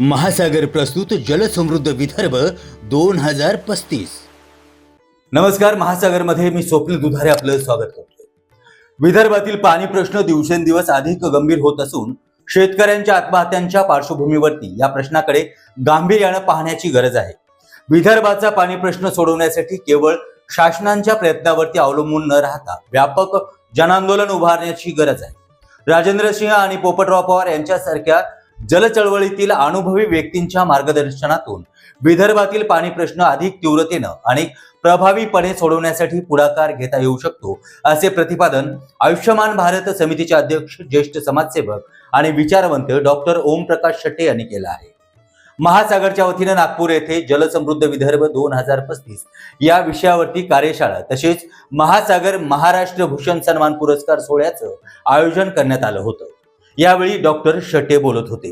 महासागर प्रस्तुत जलसमृद्ध विदर्भ 2035। नमस्कार, महासागरमध्ये मी स्वप्नील दुधारे आपलं स्वागत करतो। विदर्भातील पाणी प्रश्न दिवसेंदिवस अधिक गंभीर होत असून शेतकऱ्यांच्या आत्महत्यांच्या पार्श्वभूमीवरती या प्रश्नाकडे गांभीर्याने पाहण्याची गरज आहे। विदर्भाचा पाणी प्रश्न सोडवण्यासाठी केवळ शासनाच्या प्रयत्नावरती अवलंबून न राहता व्यापक जनांदोलन उभारण्याची गरज आहे। राजेंद्र सिंह आणि पोपटराव पवार यांच्यासारख्या जलचळवळीतील अनुभवी व्यक्तींच्या मार्गदर्शनातून विदर्भातील पाणी प्रश्न अधिक तीव्रतेने आणि प्रभावीपणे सोडवण्यासाठी पुढाकार घेता येऊ शकतो, असे प्रतिपादन आयुष्यमान भारत समितीचे अध्यक्ष, ज्येष्ठ समाजसेवक आणि विचारवंत डॉक्टर ओमप्रकाश शेट्टे यांनी केलं आहे। महासागरच्या वतीने नागपूर येथे जलसमृद्ध विदर्भ 2035 या विषयावरती कार्यशाळा तसेच महासागर महाराष्ट्र भूषण सन्मान पुरस्कार सोहळ्याचं आयोजन करण्यात आलं होतं। यावेळी डॉक्टर शेट्टे बोलत होते।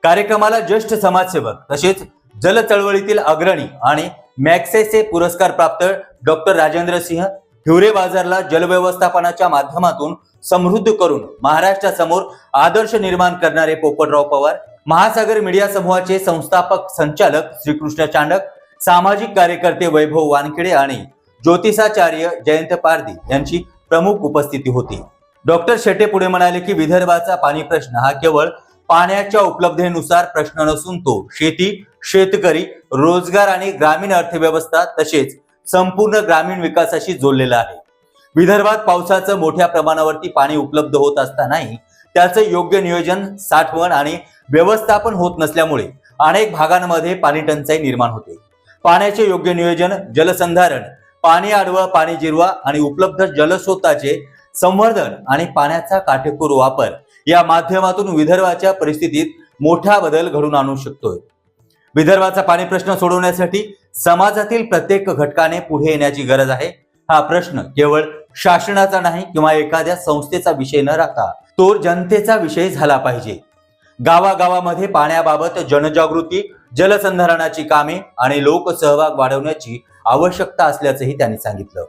कार्यक्रमाला ज्येष्ठ समाजसेवक तसेच जल चळवळीतील अग्रणी आणि मॅक्सेसे पुरस्कार प्राप्त डॉक्टर राजेंद्र सिंह, हिवरे बाजारला जलव्यवस्थापनाच्या माध्यमातून समृद्ध करून महाराष्ट्रासमोर आदर्श निर्माण करणारे पोपटराव पवार, महासागर मीडिया समूहाचे संस्थापक संचालक श्रीकृष्ण चांडक, सामाजिक कार्यकर्ते वैभव वानखेडे आणि ज्योतिषाचार्य जयंत पारदी यांची प्रमुख उपस्थिती होती। डॉक्टर शेट्टे पुढे म्हणाले की विदर्भाचा पाणी प्रश्न हा केवळ पाण्याच्या उपलब्धतेनुसार प्रश्न नसून तो शेती, शेतकरी, रोजगार आणि ग्रामीण अर्थव्यवस्था तसेच संपूर्ण ग्रामीण विकासाशी जोडलेला आहे। विदर्भात पावसाचं मोठ्या प्रमाणावरती पाणी उपलब्ध होत असतानाही त्याचं योग्य नियोजन, साठवण आणि व्यवस्थापन होत नसल्यामुळे अनेक भागांमध्ये पाणी टंचाई निर्माण होते। पाण्याचे योग्य नियोजन, जलसंधारण, पाणी अडवळ, पाणी जिरवा आणि उपलब्ध जलस्रोताचे संवर्धन आणि पाण्याचा काटेकोर वापर या माध्यमातून विदर्भाच्या परिस्थितीत मोठा बदल घडून आणू शकतोय। विदर्भाचा पाणी प्रश्न सोडवण्यासाठी समाजातील प्रत्येक घटकाने पुढे येण्याची गरज आहे। हा प्रश्न केवळ शासनाचा नाही किंवा एखाद्या संस्थेचा विषय न राहता तो जनतेचा विषय झाला पाहिजे। गावागावामध्ये पाण्याबाबत जनजागृती, जलसंधारणाची कामे आणि लोकसहभाग वाढवण्याची आवश्यकता असल्याचंही त्यांनी सांगितलं।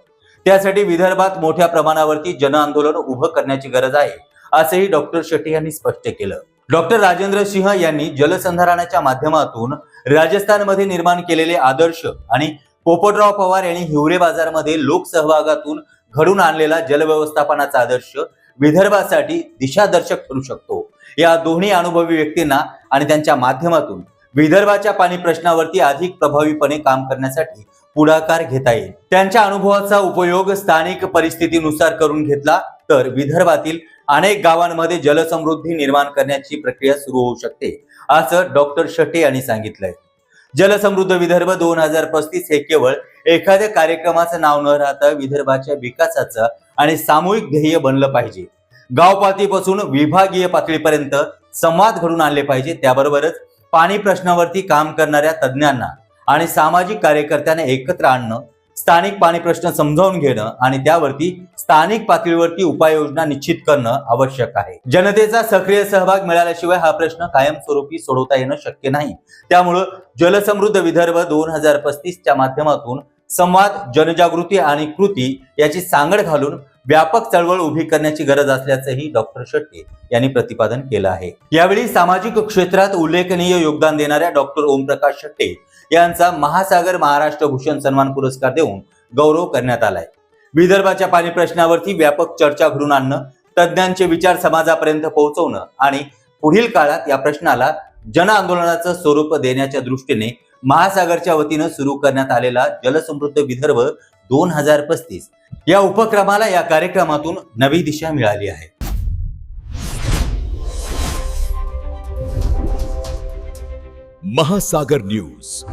त्यासाठी विदर्भात मोठ्या प्रमाणावरती जन आंदोलन उभं करण्याची गरज आहे, असेही डॉक्टर शेट्टे यांनी स्पष्ट केलं। डॉक्टर राजेंद्र सिंह यांनी जलसंधारणाच्या माध्यमातून राजस्थानमध्ये निर्माण केलेले आदर्श आणि पोपटराव पवार यांनी हिवरे बाजारमध्ये लोकसहभागातून घडून आणलेला जलव्यवस्थापनाचा आदर्श विदर्भासाठी दिशादर्शक ठरू शकतो। या दोन्ही अनुभवी व्यक्तींना आणि त्यांच्या माध्यमातून विदर्भाच्या पाणी प्रश्नावरती अधिक प्रभावीपणे काम करण्यासाठी पुढाकार घेता येईल। त्यांच्या अनुभवाचा उपयोग स्थानिक परिस्थितीनुसार करून घेतला तर विदर्भातील अनेक गावांमध्ये जलसमृद्धी निर्माण करण्याची प्रक्रिया सुरू होऊ शकते, असं डॉक्टर शेट्टे यांनी सांगितलंय। जलसमृद्ध विदर्भ 2035 हे केवळ एखाद्या कार्यक्रमाचं नाव न राहता विदर्भाच्या विकासाचं आणि सामूहिक ध्येय बनलं पाहिजे। गाव पातळीपासून विभागीय पातळीपर्यंत संवाद घडून आणले पाहिजे। त्याबरोबरच पाणी प्रश्नावरती काम करणाऱ्या तज्ञांना आणि सामाजिक कार्यकर्त्यांना एकत्र आणणं, स्थानिक पाणी प्रश्न समजावून घेणं आणि त्यावरती स्थानिक पातळीवरती उपाययोजना निश्चित करणं आवश्यक आहे। जनतेचा सक्रिय सहभाग मिळाल्याशिवाय हा प्रश्न कायमस्वरूपी सोडवता येणं शक्य नाही। त्यामुळे जलसमृद्ध विदर्भ 2035 च्या माध्यमातून संवाद, जनजागृती आणि कृती याची सांगड घालून व्यापक चळवळ उभी करण्याची गरज असल्याचंही डॉक्टर शेट्टे यांनी प्रतिपादन केलं आहे। यावेळी सामाजिक क्षेत्रात उल्लेखनीय योगदान देणाऱ्या डॉक्टर ओमप्रकाश शेट्टे यांचा महासागर महाराष्ट्र भूषण सन्मान पुरस्कार देऊन गौरव करण्यात आलाय। विदर्भाच्या पाणी प्रश्नावरती व्यापक चर्चा घडून आणणं, तज्ञांचे विचार समाजापर्यंत पोहोचवणं आणि पुढील काळात या प्रश्नाला जन आंदोलनाचं स्वरूप देण्याच्या दृष्टीने महासागरच्या वतीनं सुरू करण्यात आलेला जलसमृद्ध विदर्भ 2035 या उपक्रमाला या कार्यक्रमातून नवी दिशा मिळाली आहे। महासागर न्यूज।